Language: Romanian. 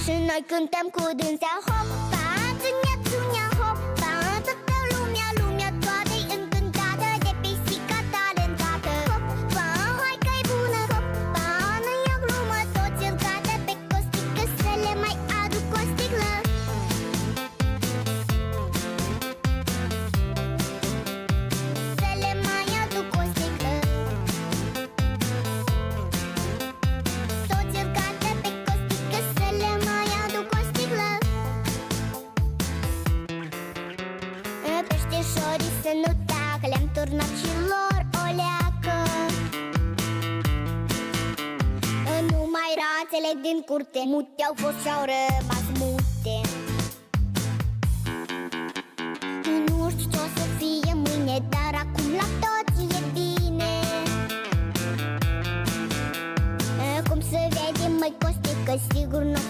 Și noi cântăm cu dânsea hopa, țunia, țunia, hopa. Toată lumea toată-i încântată de pisica talentată. Hopa, hai că-i bună, hopa, nu-i o glumă, toți îl cadă pe Costică să le mai aduc o sticlă. Să le mai aduc o sticlă. Toți îl cadă pe Costică să le mai aduc o sticlă. Peștișorii să nu tacă, le-am turnat și lor o leacă. Numai rațele din curte mute au fost și-au rămas mute. Nu știu ce o să fie mâine, dar acum la toți e bine. Cum să vede, măi Costică, sigur nu